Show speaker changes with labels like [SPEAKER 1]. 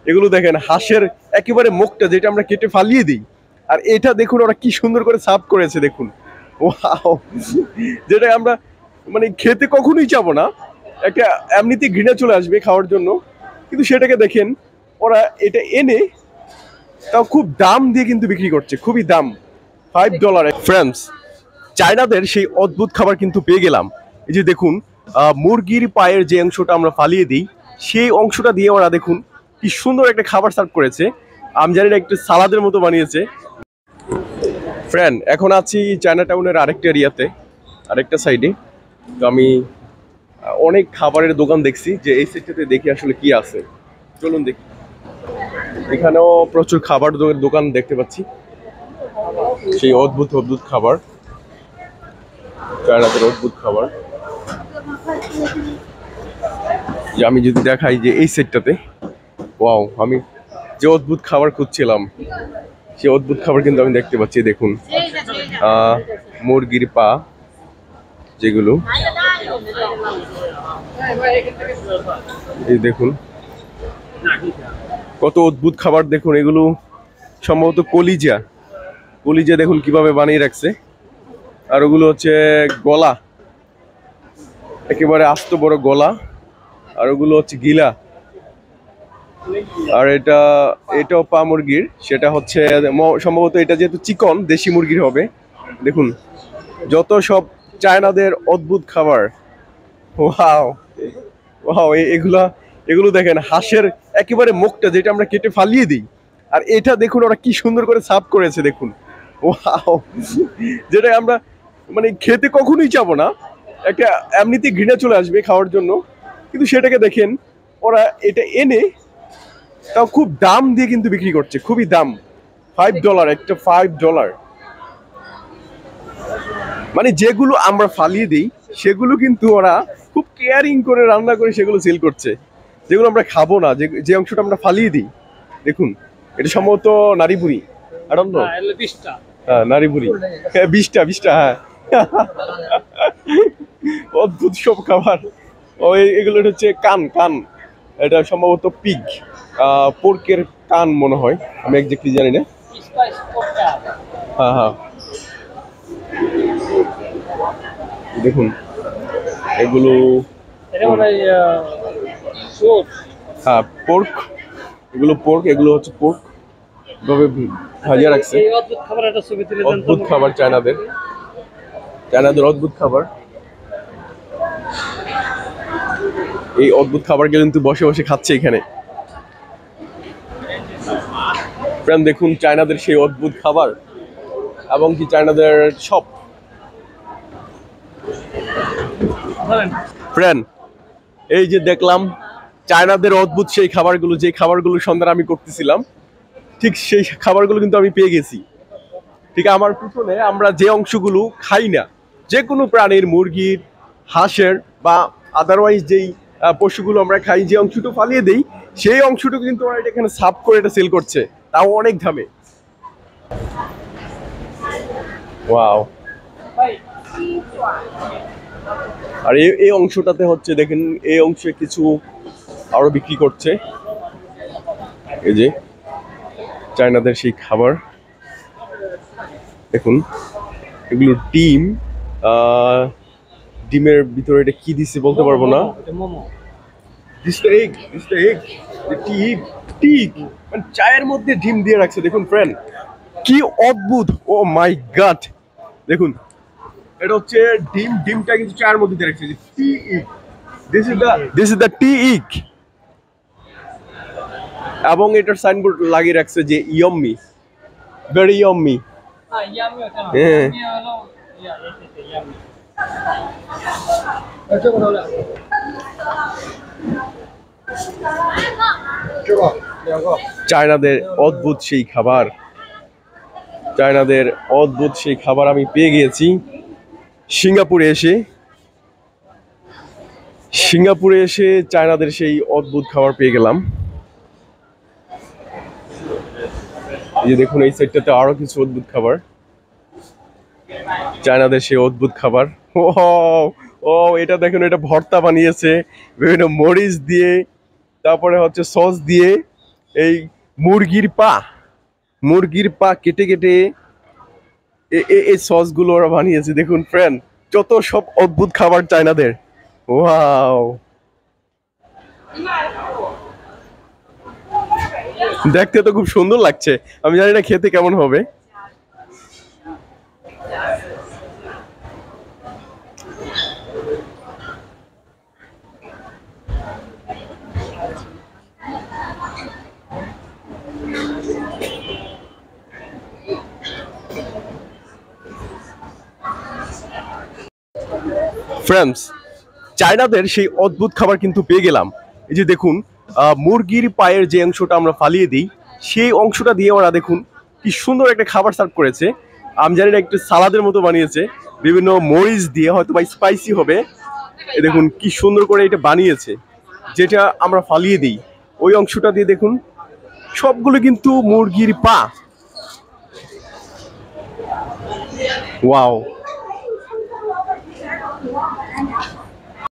[SPEAKER 1] এগুলো দেখেন হাঁসের একেবারে মুখটা, যেটা আমরা কেটে ফালিয়ে দিই। আর এটা দেখুন ওরা কি সুন্দর করে সার্ভ করেছে দেখুন। ওয়াও, যেটা আমরা মানে খেতে কখনোই যাবো না, একটা এমনিতে ঘৃণা চলে আসবে খাওয়ার জন্য, কিন্তু সেটাকে দেখেন ওরা এটা এনে তাও খুব দাম দিয়ে কিন্তু বিক্রি করছে, খুবই দাম, $5। ফ্রেন্ডস, চায়নাদের সেই অদ্ভুত খাবার কিন্তু পেয়ে গেলাম। এই যে দেখুন, মুরগির পায়ের যে অংশটা আমরা ফালিয়ে দিই, সেই অংশটা দিয়ে ওরা দেখুন কি সুন্দর একটা খাবার সার্ভ করেছে। আমি জানি না, একটু সালাদের মতো বানিয়েছে। ফ্রেন্ড, এখন আছি চায়না টাউনের আরেকটা এরিয়াতে, আরেকটা সাইডে। তো আমি অনেক খাবারের দোকান দেখছি, যে এই সাইডটাতে দেখি আসলে কি আছে। চলুন দেখি। এখানেও প্রচুর খাবার দোকান দেখতে পাচ্ছি, সেই অদ্ভুত অদ্ভুত খাবার, চায়নাদের অদ্ভুত খাবার। যে আমি যদি দেখাই যে এই সেটটাতে, ওয়াও, আমি যে অদ্ভুত খাবার খুঁজছিলাম সেই অদ্ভুত খাবার কিন্তু আমি দেখতে পাচ্ছি। দেখুন, মুরগির পা, যেগুলো এই দেখুন কত অদ্ভুত খাবার। দেখুন, এগুলো সম্ভবত কলিজা। কলিজা দেখুন কিভাবে বানিয়ে রাখছে। আর ওগুলো হচ্ছে গলা, একেবারে আস্ত বড় গলা। আর ওগুলো হচ্ছে গিলা। আর এটাও পা মুরগির, সেটা হচ্ছে সম্ভবত এটা যেহেতু চিকন, দেশি মুরগির হবে। দেখুন যত সব চায়নাদের অদ্ভুত খাবার। ওয়াও ওয়াও, এগুলো দেখেন হাঁসের একেবারে মুখটা, যেটা আমরা কেটে ফালিয়ে দিই। আর এটা দেখুন ওরা কি সুন্দর করে সার্ভ করেছে দেখুন। ওয়াও, যেটা আমরা মানে খেতে কখনোই যাবো না, একটা এমনিতে ঘৃণা চলে আসবে খাওয়ার জন্য, কিন্তু সেটাকে দেখেন ওরা এটা এনে তাও খুব দাম দিয়ে কিন্তু বিক্রি করছে, খুবই দাম, $5, একটা $5। মানে যেগুলো আমরা ফালিয়ে দিই সেগুলো কিন্তু ওরা খুব কেয়ারিং করে রান্না করে সেগুলো সেল করছে। যেগুলো আমরা খাবো না, যে অংশটা আমরা ফালিয়ে দিই, দেখুন এটা সম্ভবত নারীপুরি। হ্যাঁ, নারীপুরি। হ্যাঁ, 20টা। হ্যাঁ, অদ্ভুত সব খাবার। এগুলো হচ্ছে কান কান, এটা সম্ভবত পিগ, পোর্কের কান মনে হয়, আমি একজাক্টলি জানি না। হ্যাঁ হ্যাঁ, দেখুন এগুলো, হ্যাঁ পোর্ক, এগুলো পোর্ক, এগুলো হচ্ছে পোর্ক ভাবে ভাজিয়া রাখছে। অদ্ভুত খাবার চায়নাদের অদ্ভুত খাবার। এই অদ্ভুত খাবারকে কিন্তু বসে বসে খাচ্ছে এখানে। ফ্রেন্ড, দেখুন চায়নাদের সেই অদ্ভুত খাবার, এবং কি চায়নাদের শপ। ফ্রেন্ড, এই যে দেখলাম চায়নাদের অদ্ভুত সেই খাবারগুলো, যে খাবারগুলো সন্ধান আমি করতেছিলাম, ঠিক সেই খাবারগুলো কিন্তু আমি পেয়ে গেছি। ঠিক আমার পিছনে আমরা যে অংশগুলো খাই না, যে কোনো প্রাণীর, মুরগির, হাঁসের বা আদারওয়াইজ যেই পশুগুলো আমরা খাই, যে অংশটুকু ফালিয়ে দেই, সেই অংশটুকু কিন্তু ওরা এটা এখানে সাফ করে এটা সেল করছে, তাও অনেক দামে। ওয়াও, আর এই অংশটাতে হচ্ছে দেখেন, এই অংশে কিছু আরো বিক্রি করছে। এই যে চায়নাদের সেই খাবার, দেখুন এগুলো ডিম, ডিমের ভিতরে এটা কি দিচ্ছে বলতে পারবো না। মানে চায়ের মধ্যে ডিম দিয়ে রাখছে, দেখুন ফ্রেন্ড কি অদ্ভুত। ও মাই গড, দেখুন এটা হচ্ছে ডিমটা কিন্তু চায়ের মধ্যে দিয়ে রাখছে। দিস ইজ দ্য টি ইগ, এবং এটার সাইনবোর্ড লাগিয়ে রাখছে যে ইয়াম্মি, ভেরি ইয়াম্মি। হ্যাঁ, চায়নাদের অদ্ভুত সেই খাবার, আমি পেয়ে গিয়েছি সিঙ্গাপুরে এসে চায়নাদের সেই অদ্ভুত খাবার পেয়ে গেলাম। এই যে দেখুন, এই সাইডটাতে আরো কিছু অদ্ভুত খাবার, চায়নাদের সেই অদ্ভুত খাবার। ও এটা দেখুন, এটা ভর্তা বানিয়েছে বিভিন্ন মরিচ দিয়ে, তারপরে হচ্ছে সস দিয়ে, এই মুরগির পা, মুরগির পা কেটে কেটে এই সসগুলো ওরা বানিয়েছে। দেখুন ফ্রেন্ড, যত সব অদ্ভুত খাবার চায়নাদের। ওয়াও, দেখতে তো খুব সুন্দর লাগছে। আমি জানি না খেতে কেমন হবে। ফ্রেন্ডস, চায়নাদের সেই অদ্ভুত খাবার কিন্তু পেয়ে গেলাম। এই যে দেখুন, মুরগির পায়ের যে অংশটা আমরা ফালিয়ে দিই, সেই অংশটা দিয়ে ওরা দেখুন কি সুন্দর একটা খাবার সার্ভ করেছে। আমি জানি না, একটু সালাদের মতো বানিয়েছে, বিভিন্ন মরিচ দিয়ে, হয়তো বা স্পাইসি হবে। এই দেখুন কি সুন্দর করে এটা বানিয়েছে। যেটা আমরা ফালিয়ে দিই ওই অংশটা দিয়ে দেখুন, সবগুলো কিন্তু মুরগির পা। ওয়াও।